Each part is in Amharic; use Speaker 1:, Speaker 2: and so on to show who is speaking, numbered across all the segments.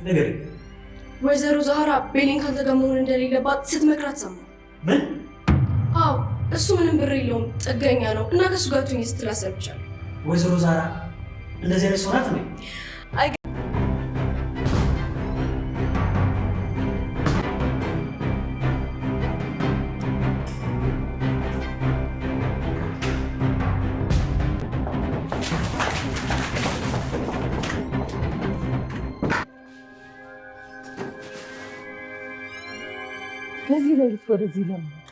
Speaker 1: ነገር
Speaker 2: ወይዘሮ ዛህራ ቤሊን ካንተ ጋር መሆን እንደሌለባት ስትመክራት ሰማ።
Speaker 1: ምን?
Speaker 2: አዎ እሱ ምንም ብር የለውም ጥገኛ ነው እና ከሱ ጋር ትሁኝ ስትል አሰምቻለሁ።
Speaker 1: ወይዘሮ ዛህራ እንደዚህ አይነት ሰው ናት እንዴ?
Speaker 3: ከዚህ ለሊት ወደዚህ ለምን መጣ?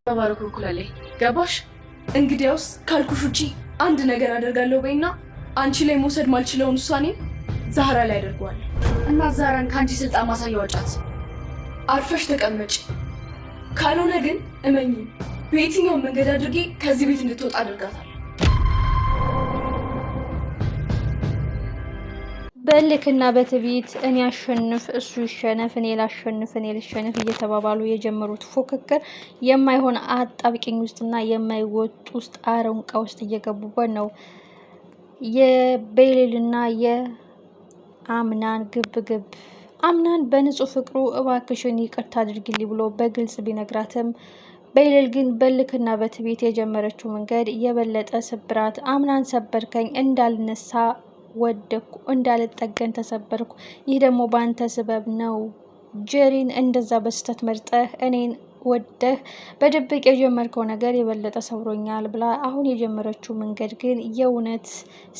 Speaker 2: ባባረኩ ኩላሌ ገባሽ? እንግዲያውስ ካልኩሽ ውጪ አንድ ነገር አደርጋለሁ በይና አንቺ ላይ መውሰድ ማልችለውን ውሳኔ ዛህራ ላይ አደርገዋለሁ እና ዛህራን ከአንቺ ስልጣን ማሳያ ወጫት። አርፈሽ ተቀመጭ። ካልሆነ ግን እመኚ በየትኛውም መንገድ አድርጌ ከዚህ ቤት እንድትወጣ አድርጋታለሁ።
Speaker 4: በልክና በትዕቢት እኔ አሸንፍ እሱ ይሸነፍ፣ እኔ ላሸንፍ እኔ ልሸነፍ እየተባባሉ የጀመሩት ፉክክር የማይሆን አጣብቂኝ ውስጥና የማይወጡ ውስጥ አረንቋ ውስጥ እየገቡበት ነው። የቤሊልና የአምናን ግብግብ። አምናን በንጹህ ፍቅሩ እባክሽን ይቅርታ አድርጊልኝ ብሎ በግልጽ ቢነግራትም ቤሊል ግን በልክና በትዕቢት የጀመረችው መንገድ የበለጠ ስብራት። አምናን ሰበርከኝ፣ እንዳልነሳ ወደኩ፣ እንዳልጠገን ተሰበርኩ። ይህ ደግሞ በአንተ ስበብ ነው። ጀሪን እንደዛ በስተት መርጠህ እኔን ወደህ በድብቅ የጀመርከው ነገር የበለጠ ሰብሮኛል ብላ አሁን የጀመረችው መንገድ ግን የእውነት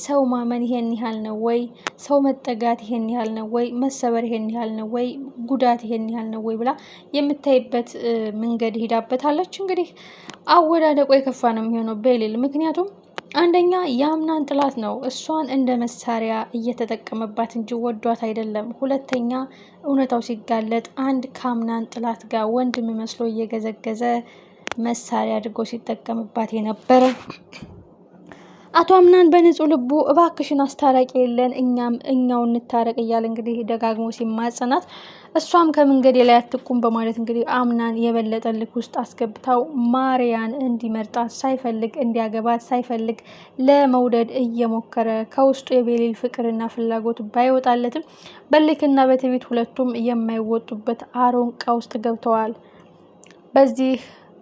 Speaker 4: ሰው ማመን ይሄን ያህል ነው ወይ? ሰው መጠጋት ይሄን ያህል ነው ወይ? መሰበር ይሄን ያህል ነው ወይ? ጉዳት ይሄን ያህል ነው ወይ ብላ የምታይበት መንገድ ሂዳበታለች። እንግዲህ አወዳደቆ የከፋ ነው የሚሆነው ቤሊል። ምክንያቱም አንደኛ የአምናን ጥላት ነው፣ እሷን እንደ መሳሪያ እየተጠቀመባት እንጂ ወዷት አይደለም። ሁለተኛ እውነታው ሲጋለጥ አንድ ከአምናን ጥላት ጋር ወንድም መስሎ እየገዘገዘ መሳሪያ አድርጎ ሲጠቀምባት የነበረ አቶ አምናን በንጹህ ልቡ እባክሽን አስታራቂ የለን እኛው እንታረቅ እያለ እንግዲህ ደጋግሞ ሲማጸናት እሷም ከመንገዴ ላይ አትቁም በማለት እንግዲህ አምናን የበለጠ ልክ ውስጥ አስገብታው ማርያን እንዲመርጣት ሳይፈልግ እንዲያገባት ሳይፈልግ ለመውደድ እየሞከረ ከውስጡ የቤሊል ፍቅርና ፍላጎት ባይወጣለትም በልክና በትዕቢት ሁለቱም የማይወጡበት አሮንቃ ውስጥ ገብተዋል። በዚህ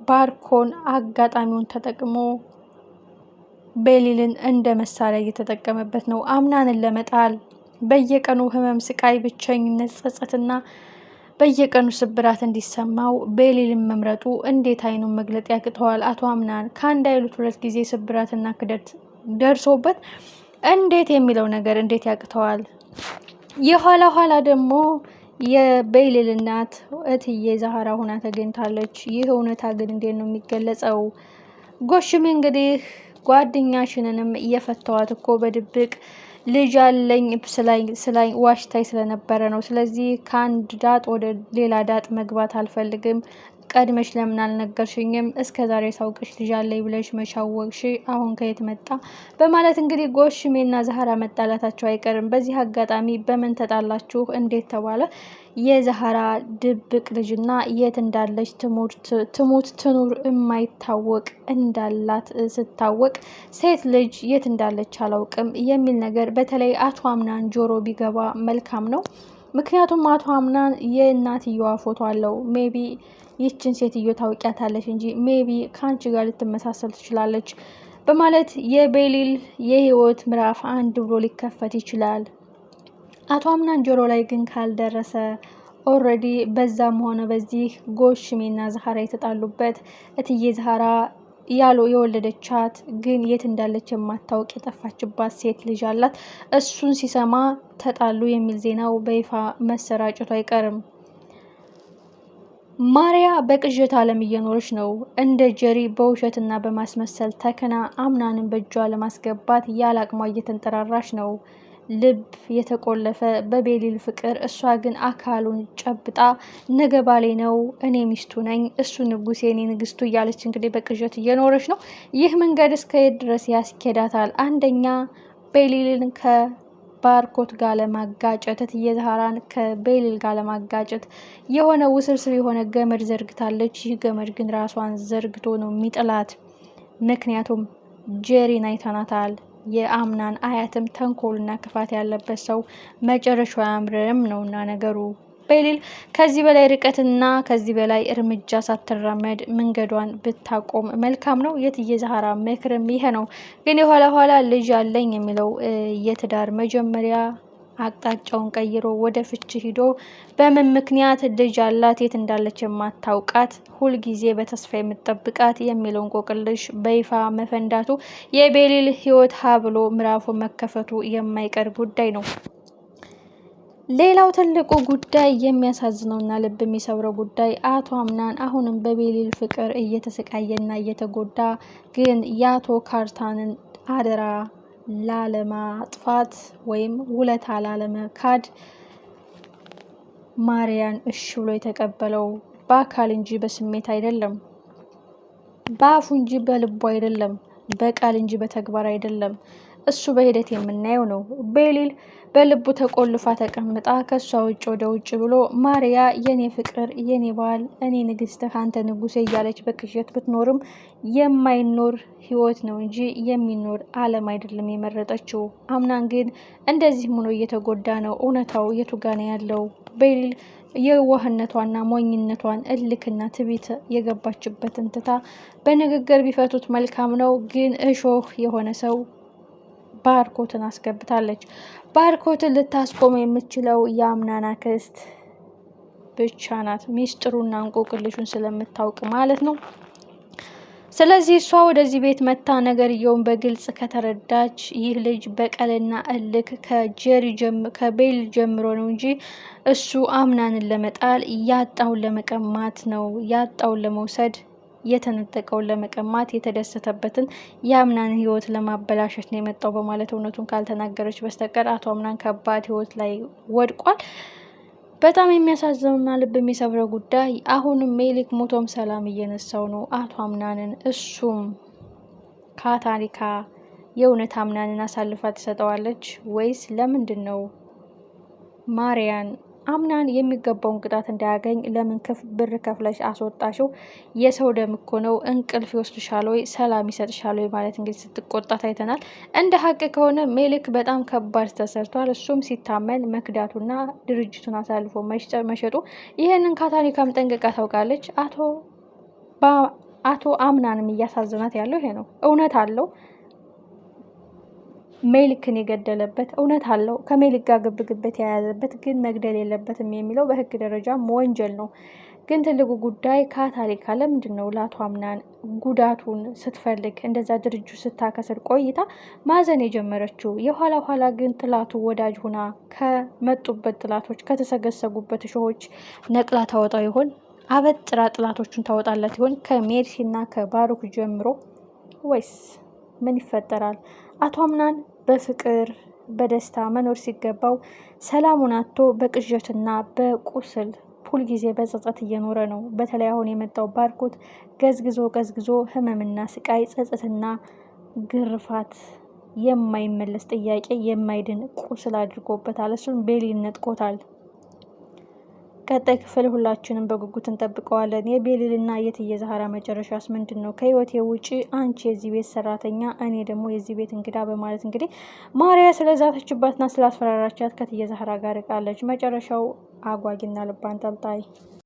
Speaker 4: ባርኮን አጋጣሚውን ተጠቅሞ ቤሊልን እንደ መሳሪያ እየተጠቀመበት ነው። አምናንን ለመጣል በየቀኑ ህመም፣ ስቃይ፣ ብቸኝነት፣ ጸጸትና በየቀኑ ስብራት እንዲሰማው ቤሊልን መምረጡ እንዴት አይኑን መግለጥ ያቅተዋል? አቶ አምናን ከአንድ አይሉት ሁለት ጊዜ ስብራትና ክደት ደርሶበት እንዴት የሚለው ነገር እንዴት ያቅተዋል? የኋላ ኋላ ደግሞ የቤሊል እናት እትዬ ዛህራ ሆና ተገኝታለች። ይህ እውነታ ግን እንዴት ነው የሚገለጸው? ጎሽሜ እንግዲህ ጓደኛሽንንም እየፈተዋት እኮ በድብቅ ልጅ አለኝ ስላይ ዋሽታይ ስለነበረ ነው። ስለዚህ ከአንድ ዳጥ ወደ ሌላ ዳጥ መግባት አልፈልግም። ቀድመሽ ለምን አልነገርሽኝም? እስከ ዛሬ ሳውቅሽ ልጅ አለኝ ብለሽ መቻወቅሽ አሁን ከየት መጣ? በማለት እንግዲህ ጎሽሜና ዛህራ መጣላታቸው አይቀርም። በዚህ አጋጣሚ በምን ተጣላችሁ? እንዴት ተባለ? የዛህራ ድብቅ ልጅና የት እንዳለች ትሙት ትኑር የማይታወቅ እንዳላት ስታወቅ ሴት ልጅ የት እንዳለች አላውቅም የሚል ነገር በተለይ አቶ አምናን ጆሮ ቢገባ መልካም ነው። ምክንያቱም አቶ አምናን የእናትየዋ ፎቶ አለው። ሜቢ ይችን ሴትዮ ታውቂያታለች እንጂ ሜቢ ከአንቺ ጋር ልትመሳሰል ትችላለች በማለት የቤሊል የህይወት ምዕራፍ አንድ ብሎ ሊከፈት ይችላል። አቶ አምናን ጆሮ ላይ ግን ካልደረሰ ኦልሬዲ በዛም ሆነ በዚህ ጎሽሜና ዛህራ የተጣሉበት እትዬ ዛህራ ያሉ የወለደቻት ግን የት እንዳለች የማታውቅ የጠፋችባት ሴት ልጅ አላት። እሱን ሲሰማ ተጣሉ የሚል ዜናው በይፋ መሰራጨቱ አይቀርም። ማሪያ በቅዠት ዓለም እየኖረች ነው። እንደ ጀሪ በውሸትና በማስመሰል ተክና አምናንን በእጇ ለማስገባት ያለ አቅሟ እየተንጠራራች ነው። ልብ የተቆለፈ በቤሊል ፍቅር፣ እሷ ግን አካሉን ጨብጣ ነገ ባሌ ነው፣ እኔ ሚስቱ ነኝ፣ እሱ ንጉሴ፣ እኔ ንግስቱ እያለች እንግዲህ በቅዠት እየኖረች ነው። ይህ መንገድ እስከ የት ድረስ ያስኬዳታል? አንደኛ ቤሊልን ባርኮት ጋር ለማጋጨት፣ እትዬ ዛህራን ከቤሊል ጋር ለማጋጨት የሆነ ውስብስብ የሆነ ገመድ ዘርግታለች። ይህ ገመድ ግን ራሷን ዘርግቶ ነው የሚጥላት። ምክንያቱም ጄሪን አይተናታል። የአምናን አያትም ተንኮልና ክፋት ያለበት ሰው መጨረሻው አያምርም ነውና ነገሩ። ቤሊል ከዚህ በላይ ርቀትና ከዚህ በላይ እርምጃ ሳትራመድ መንገዷን ብታቆም መልካም ነው። የእትዬ ዛህራ ምክርም ይሄ ነው። ግን የኋላ ኋላ ልጅ አለኝ የሚለው የትዳር መጀመሪያ አቅጣጫውን ቀይሮ ወደ ፍች ሂዶ በምን ምክንያት ልጅ አላት የት እንዳለች የማታውቃት ሁልጊዜ በተስፋ የምትጠብቃት የሚለው እንቆቅልሽ በይፋ መፈንዳቱ የቤሊል ሕይወት ሀ ብሎ ምዕራፉ መከፈቱ የማይቀር ጉዳይ ነው። ሌላው ትልቁ ጉዳይ የሚያሳዝነውና ልብ የሚሰብረው ጉዳይ አቶ አምናን አሁንም በቤሊል ፍቅር እየተሰቃየና እየተጎዳ ግን የአቶ ካርታንን አደራ ላለማጥፋት ወይም ውለታ ላለመካድ ማሪያን እሺ ብሎ የተቀበለው በአካል እንጂ በስሜት አይደለም፣ በአፉ እንጂ በልቡ አይደለም፣ በቃል እንጂ በተግባር አይደለም። እሱ በሂደት የምናየው ነው። ቤሊል በልቡ ተቆልፋ ተቀምጣ ከሷ ውጭ ወደ ውጭ ብሎ ማሪያ የኔ ፍቅር፣ የኔ ባል፣ እኔ ንግስትህ፣ አንተ ንጉሴ እያለች በቅዠት ብትኖርም የማይኖር ህይወት ነው እንጂ የሚኖር ዓለም አይደለም የመረጠችው። አምናን ግን እንደዚህ ሆኖ እየተጎዳ ነው። እውነታው የቱ ጋ ነው ያለው? ቤሊል የዋህነቷና ሞኝነቷን እልክና ትቢት የገባችበትን ትታ በንግግር ቢፈቱት መልካም ነው። ግን እሾህ የሆነ ሰው ባርኮትን አስገብታለች። ባርኮትን ልታስቆም የምትችለው የአምናን አክስት ብቻ ናት፣ ሚስጥሩና እንቆቅልሹን ስለምታውቅ ማለት ነው። ስለዚህ እሷ ወደዚህ ቤት መታ ነገርየውን በግልጽ ከተረዳች ይህ ልጅ በቀልና እልክ ከቤል ጀምሮ ነው እንጂ እሱ አምናንን ለመጣል ያጣውን ለመቀማት ነው፣ ያጣውን ለመውሰድ የተነጠቀውን ለመቀማት የተደሰተበትን የአምናን ህይወት ለማበላሸት ነው የመጣው በማለት እውነቱን ካልተናገረች በስተቀር አቶ አምናን ከባድ ህይወት ላይ ወድቋል። በጣም የሚያሳዝነውና ልብ የሚሰብረው ጉዳይ አሁንም ሜሊክ ሞቶም ሰላም እየነሳው ነው አቶ አምናንን። እሱም ካታሪካ የእውነት አምናንን አሳልፋ ትሰጠዋለች ወይስ ለምንድን ነው ማሪያን አምናን የሚገባውን ቅጣት እንዳያገኝ ለምን ብር ከፍለሽ አስወጣሽው? የሰው ደም እኮ ነው፣ እንቅልፍ ይወስድሻል ወይ ሰላም ይሰጥሻል ወይ ማለት እንግዲህ ስትቆጣት አይተናል። እንደ ሀቅ ከሆነ ሜሊክ በጣም ከባድ ተሰርቷል። እሱም ሲታመን መክዳቱና ድርጅቱን አሳልፎ መሸጡ። ይህንን ካታሪካም ጠንቅቃ ታውቃለች። አቶ አምናንም እያሳዘናት ያለው ይሄ ነው። እውነት አለው ሜሊክን የገደለበት እውነት አለው። ከሜሊክ ጋር ግብግበት የያዘበት ግን መግደል የለበትም የሚለው በህግ ደረጃ ወንጀል ነው። ግን ትልቁ ጉዳይ ካታሪካ ለምንድን ነው ለአቶ አምናን ጉዳቱን ስትፈልግ እንደዛ ድርጅቱ ስታከስር ቆይታ ማዘን የጀመረችው? የኋላ ኋላ ግን ጥላቱ ወዳጅ ሁና ከመጡበት ጥላቶች ከተሰገሰጉበት እሾሆች ነቅላ ታወጣው ይሆን? አበጥራ ጥላቶቹን ታወጣለት ይሆን? ከሜርሲና ከባሩክ ጀምሮ ወይስ ምን ይፈጠራል? አቶ አምናን በፍቅር በደስታ መኖር ሲገባው ሰላሙን አጥቶ በቅዠትና በቁስል ሁልጊዜ በጸጸት እየኖረ ነው። በተለይ አሁን የመጣው ባርኮት ገዝግዞ ህመምና ስቃይ፣ ጸጸትና ግርፋት፣ የማይመለስ ጥያቄ፣ የማይድን ቁስል አድርጎበታል። እሱን ቤሊል ነጥቆታል። ቀጣይ ክፍል ሁላችንም በጉጉት እንጠብቀዋለን። የቤሊልና የእትዬ ዛህራ መጨረሻስ ምንድን ነው? ከህይወቴ ውጪ አንቺ የዚህ ቤት ሰራተኛ፣ እኔ ደግሞ የዚህ ቤት እንግዳ በማለት እንግዲህ ማሪያ ስለዛተችባትና ስላስፈራራቻት ከእትዬ ዛህራ ጋር ርቃለች። መጨረሻው አጓጊና ልብ አንጠልጣይ